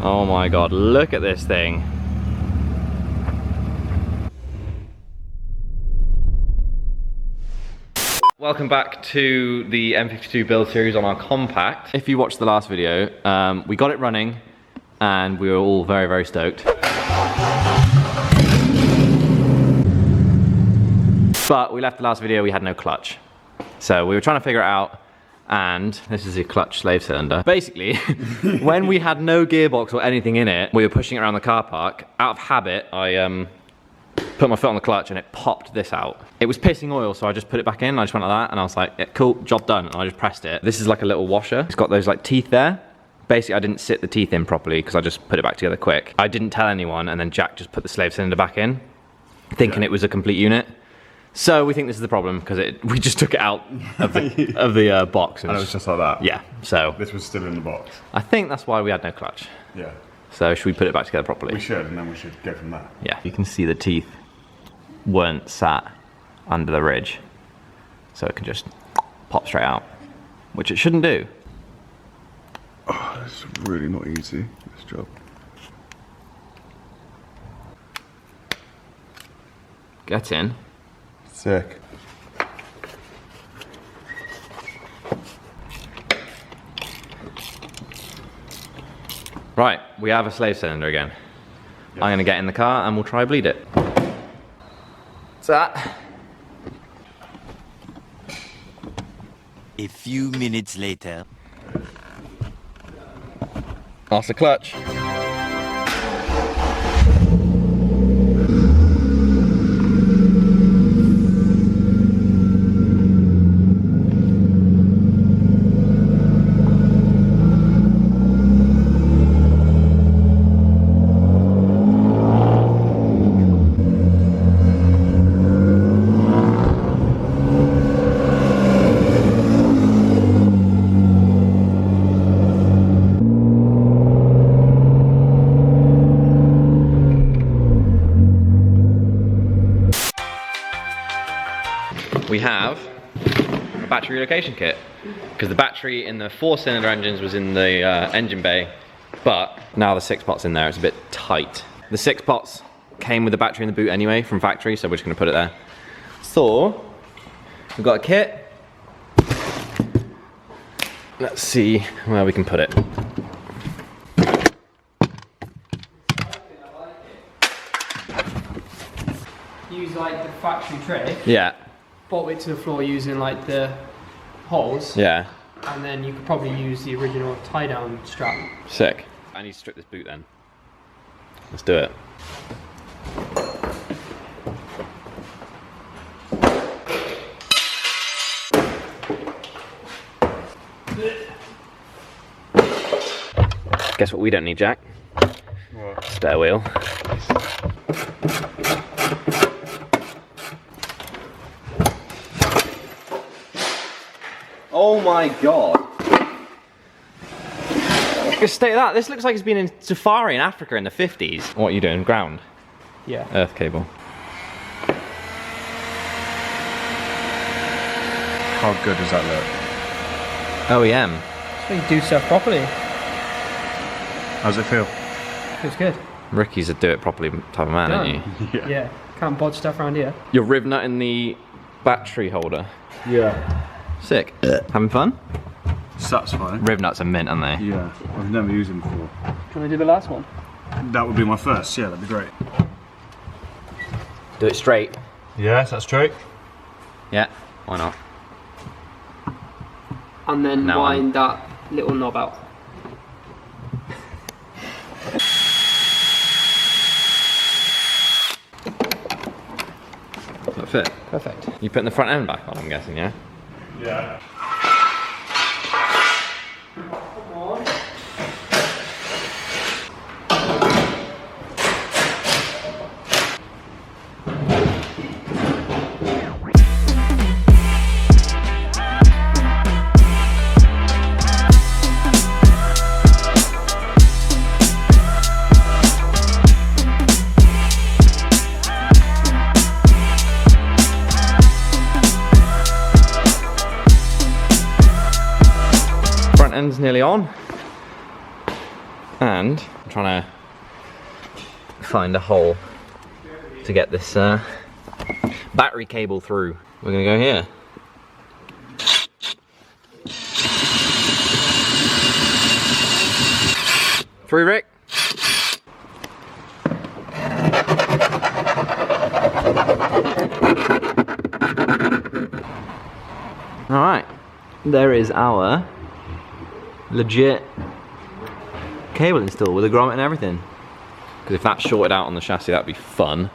Oh my god, look at this thing. Welcome back to the M52 build series on our compact. If you watched the last video, we got it running and we were all very, very stoked. But we left the last video, we had no clutch. So we were trying to figure it out, and this is a clutch slave cylinder. Basically, when we had no gearbox or anything in it, we were pushing it around the car park. Out of habit, I put my foot on the clutch and it popped this out. It was pissing oil, so I just put it back in, I just went like that, and I was like, yeah, cool, job done, and I just pressed it. This is like a little washer. It's got those like teeth there. Basically, I didn't sit the teeth in properly because I just put it back together quick. I didn't tell anyone, and then Jack just put the slave cylinder back in, thinking it was a complete unit. So we think this is the problem because we just took it out of the box. And it was just like that? Yeah, so. This was still in the box? I think that's why we had no clutch. Yeah. So should we put it back together properly? We should, and then we should go from there. Yeah, you can see the teeth weren't sat under the ridge. So it can just pop straight out, which it shouldn't do. Oh, it's really not easy, this job. Get in. Sick. Right, we have a slave cylinder again. Yes. I'm gonna get in the car and we'll try bleed it. What's that? A few minutes later. That's the clutch. We have a battery relocation kit because the battery in the 4-cylinder engines was in the engine bay, but now the 6-pot's in there, it's a bit tight. The 6-pots came with the battery in the boot anyway from factory, so we're just gonna put it there. So we've got a kit. Let's see where we can put it. Use like the factory tray. Yeah. Bolt it to the floor using like the holes. Yeah. And then you could probably use the original tie down strap. Sick. I need to strip this boot then. Let's do it. Guess what we don't need, Jack? What? Spare wheel. Oh my god. Just state that. This looks like it's been in safari in Africa in the 50s. What are you doing? Ground? Yeah. Earth cable. How good does that look? OEM. So you do stuff properly. How does it feel? Feels good. Ricky's a do it properly type of man, Done. aren't you? Yeah. Can't bodge stuff around here. You're riv nutting the battery holder. Yeah. Sick. Having fun? Satisfying. Riv nuts are mint, aren't they? Yeah. I've never used them before. Can I do the last one? That would be my first, yeah, that'd be great. Do it straight. Yes, that's straight. Yeah, why not? And then No, wind that little knob out. Does that fit? Perfect. You putting the front end back on, I'm guessing, yeah? Yeah. End's nearly on, And I'm trying to find a hole to get this battery cable through. We're gonna go here. Through, Rick. All right, there is our legit cable installed with a grommet and everything. Because if that's shorted out on the chassis, that'd be fun.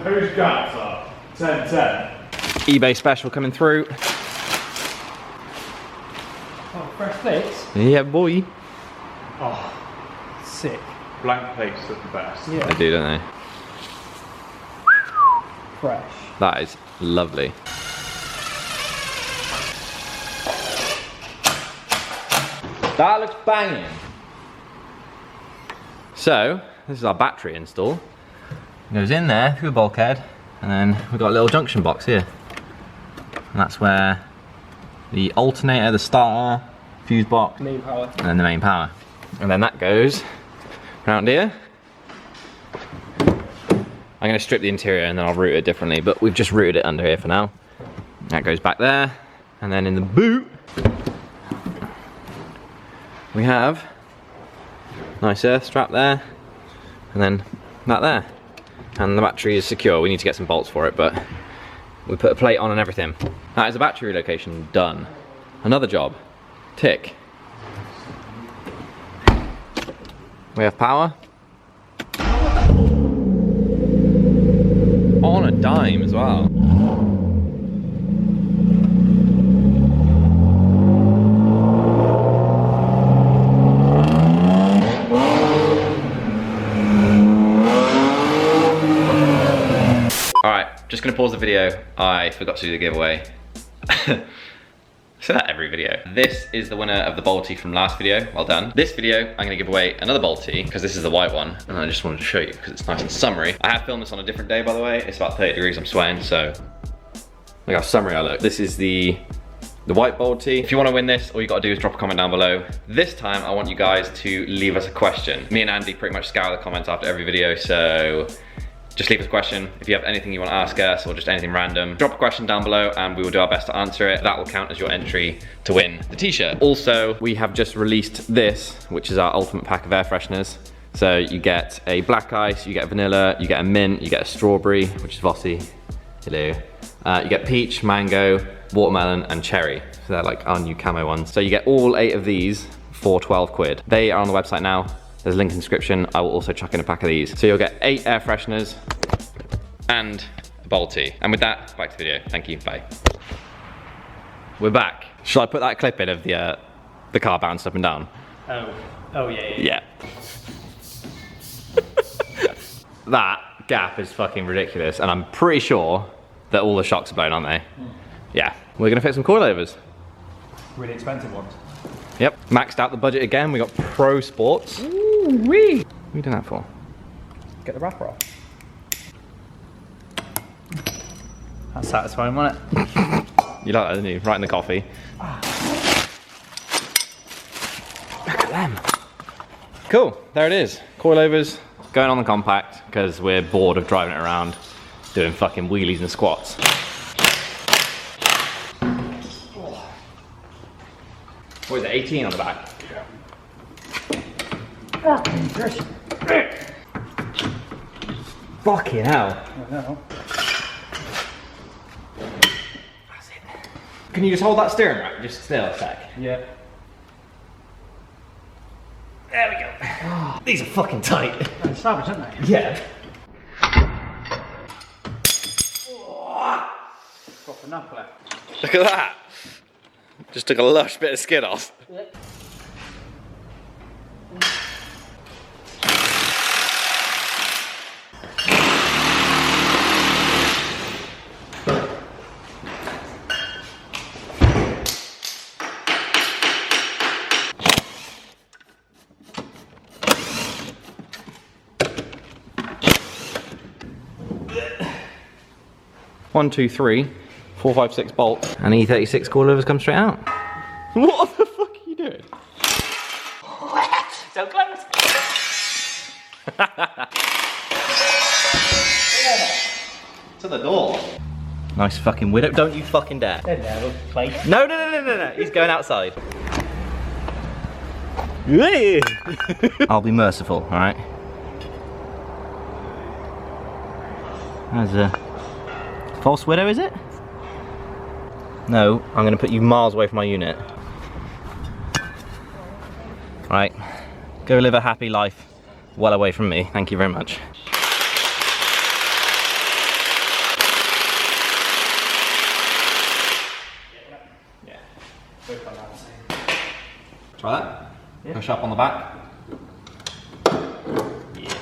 Who's got that? 10-10. eBay special coming through. Oh, fresh plates? Yeah, boy. Oh, sick. Blank plates are the best. Yeah. They do, don't they? Fresh. That is lovely. That looks banging. So, this is our battery install. It goes in there through a bulkhead, and then we've got a little junction box here. And that's where the alternator, the starter, fuse box, Main power. and then the main power. And then that goes around here. I'm going to strip the interior and then I'll route it differently, but we've just routed it under here for now. That goes back there, and then in the boot we have nice earth strap there, and then that there. And the battery is secure. We need to get some bolts for it, but we put a plate on and everything. That is a battery relocation done. Another job, tick. We have power. On a dime as well. Alright, just gonna pause the video. I forgot to do the giveaway. I say that every video. This is the winner of the Balti from last video. Well done. This video, I'm gonna give away another Balti, because this is the white one, and I just wanted to show you because it's nice and summery. I have filmed this on a different day, by the way. It's about 30 degrees, I'm sweating, so look how summery I look. This is the white Balti. If you want to win this, all you gotta do is drop a comment down below. This time, I want you guys to leave us a question. Me and Andy pretty much scour the comments after every video, so just leave us a question. If you have anything you want to ask us or just anything random, drop a question down below and we will do our best to answer it. That will count as your entry to win the t-shirt. Also, we have just released this, which is our ultimate pack of air fresheners. So you get a black ice, you get vanilla, you get a mint, you get a strawberry, which is Vossi. Hello. You get peach, mango, watermelon and cherry. So they're like our new camo ones. So you get all 8 of these for 12 quid. They are on the website now. There's a link in the description. I will also chuck in a pack of these. So you'll get 8 air fresheners and a Balti. And with that, back to the video. Thank you, bye. We're back. Shall I put that clip in of the car bounced up and down? Oh yeah. That gap is fucking ridiculous, and I'm pretty sure that all the shocks are blown, aren't they? Yeah. We're gonna fit some coilovers. Really expensive ones. Yep. Maxed out the budget again. We got Pro Sports. Ooh wee. What are you doing that for? Get the wrapper off. That's satisfying, wasn't it? You like that, didn't you? Right in the coffee. Look at them. Cool, there it is. Coilovers going on the compact because we're bored of driving it around doing fucking wheelies and squats. What is it, 18 on the back? Fucking hell. That's it. Can you just hold that steering rack just still a sec? Yeah. There we go. These are fucking tight. They're savage, aren't they? Yeah. Got enough left. Look at that. Just took a lush bit of skin off. Yep. 1, 2, 3, 4, 5, 6 bolts. And E36 coilovers come straight out. What the fuck are you doing? So close. To the door. Nice fucking widow. Don't you fucking dare. No, no, no, no, no, no. He's going outside. I'll be merciful, alright? That's a false widow, is it? No, I'm gonna put you miles away from my unit. Right, go live a happy life well away from me. Thank you very much. Try that. Yeah. Push up on the back. Yeah.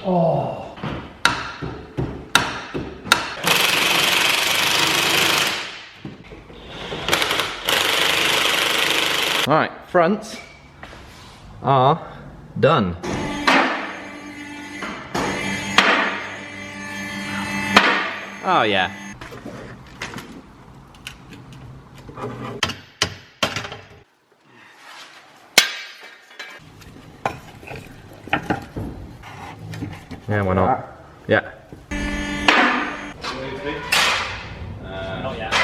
Oh. Alright, fronts are done. Oh yeah. Yeah, why not? Yeah. Not yet.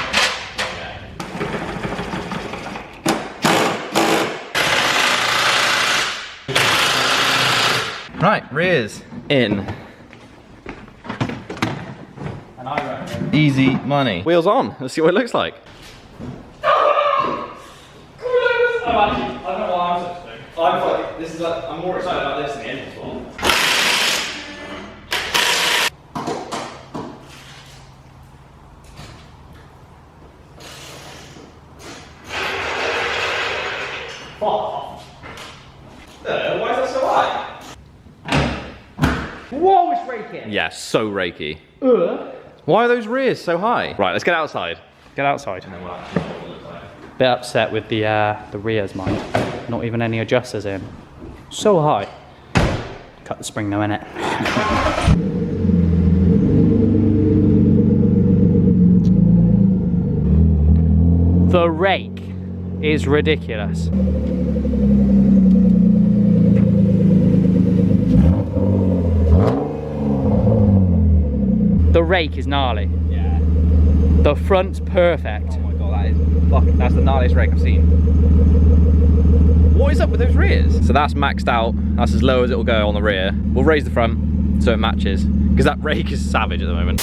Right, rears in. And I reckon. Easy money. Wheels on. Let's see what it looks like. Oh, actually, I don't know why I'm so stoked. I'm more excited about this than the engine swap. Why is that so high? Whoa, it's raking. Yeah, so rakey. Why are those rears so high? Right, let's get outside. Get outside. Bit upset with the rears, mine. Not even any adjusters in. So high. Cut the spring though, innit? The rake is ridiculous. The rake is gnarly. Yeah. The front's perfect. Oh my god, that's the gnarliest rake I've seen. What is up with those rears? So that's maxed out. That's as low as it will go on the rear. We'll raise the front so it matches, because that rake is savage at the moment.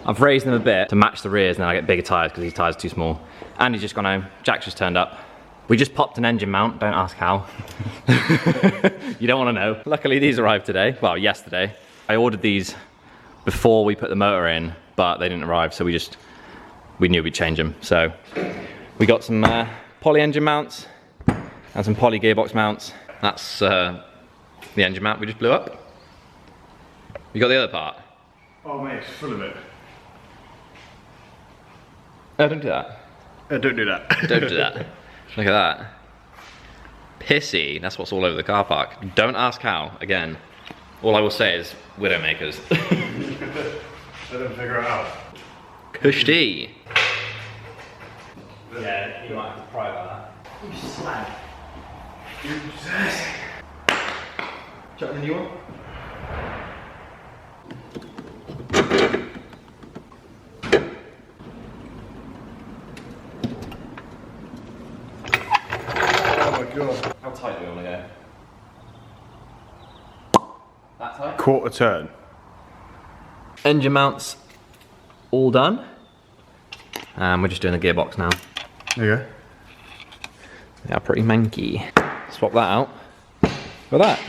I've raised them a bit to match the rears, and then I get bigger tyres because these tyres are too small. Andy's just gone home. Jack's just turned up. We just popped an engine mount, don't ask how. You don't want to know. Luckily these arrived today, well yesterday. I ordered these before we put the motor in, but they didn't arrive, so we knew we'd change them. So we got some poly engine mounts and some poly gearbox mounts. That's the engine mount we just blew up. You got the other part? Oh mate, it's full of it. Oh, don't do that. Don't do that. Don't do that. Look at that. Pissy, that's what's all over the car park. Don't ask how, again. All I will say is Widowmakers. I didn't figure it out. Kushti. Yeah, you might have to pry about that. You slag. Chuck the new one. Oh my god. How tight do we want to go? That tight? Quarter turn. Engine mounts all done. And we're just doing the gearbox now. There you go. They are pretty manky. Swap that out for that.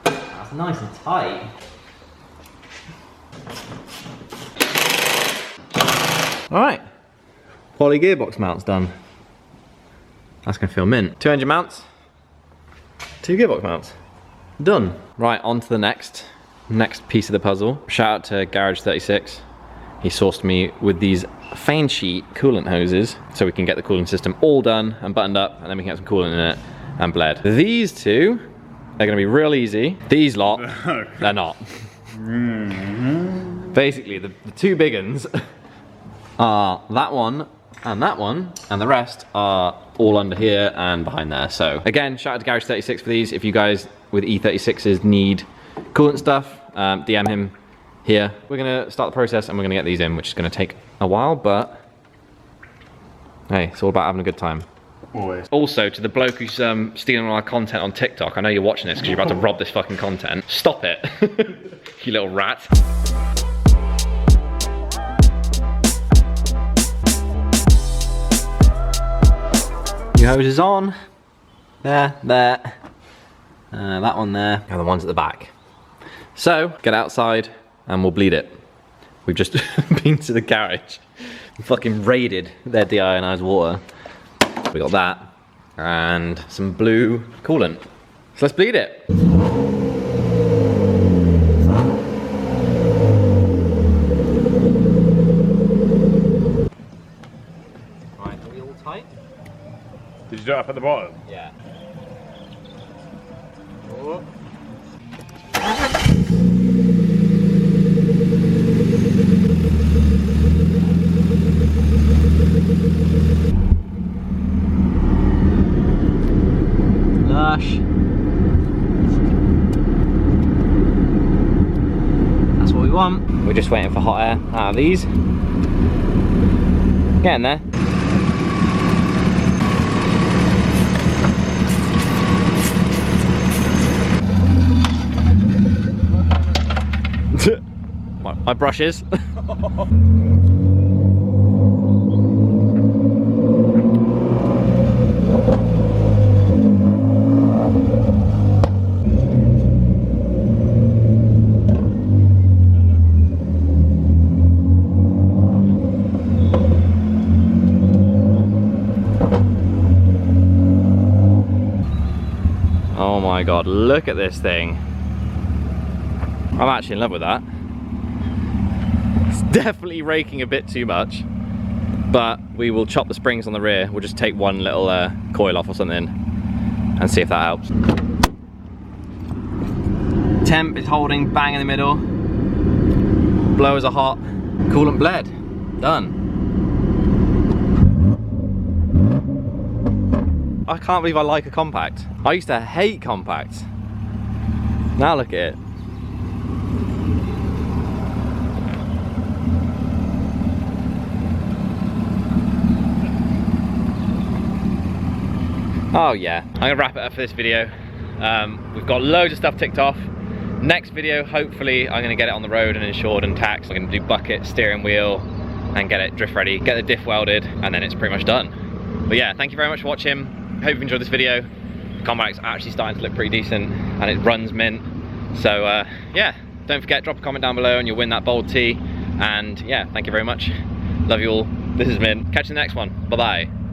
That's nice and tight. Alright. Poly gearbox mounts done. That's gonna feel mint. 2 engine mounts, 2 gearbox mounts. Done. Right, on to the next next piece of the puzzle. Shout out to Garage 36. He sourced me with these fan sheet coolant hoses so we can get the cooling system all done and buttoned up, and then we can get some coolant in it and bled. These two are gonna be real easy. These lot, they're not. Basically, the two big ones are that one, and the rest are all under here and behind there. So again, shout out to Garage 36 for these. If you guys with E36s need coolant stuff, DM him here. We're gonna start the process and we're gonna get these in, which is gonna take a while, but hey, it's all about having a good time. Always. Also, to the bloke who's stealing all our content on TikTok, I know you're watching this because you're about to rob this fucking content. Stop it, you little rat. Your hose is on. There. That one there, and the ones at the back. So, get outside and we'll bleed it. We've just been to the garage and fucking raided their deionized water. We got that and some blue coolant. So let's bleed it. Right, are we all tight? Did you do it up at the bottom? Yeah. Oh. Lush. That's what we want. We're just waiting for hot air out of these. Getting there. My brushes. Oh my god, look at this thing. I'm actually in love with that. It's definitely raking a bit too much, but we will chop the springs on the rear. We'll just take one little coil off or something and see if that helps. Temp is holding bang in the middle. Blowers are hot. Coolant bled. Done. I can't believe I like a compact. I used to hate compacts. Now look at it. Oh yeah, I'm gonna wrap it up for this video. We've got loads of stuff ticked off. Next video, hopefully, I'm gonna get it on the road and insured and taxed. I'm gonna do bucket, steering wheel, and get it drift ready, get the diff welded, and then it's pretty much done. But yeah, thank you very much for watching. Hope you've enjoyed this video. The compact's actually starting to look pretty decent, and it runs mint. So yeah, don't forget, drop a comment down below and you'll win that bold tee. And yeah, thank you very much. Love you all. This is Mint. Catch you in the next one. Bye-bye.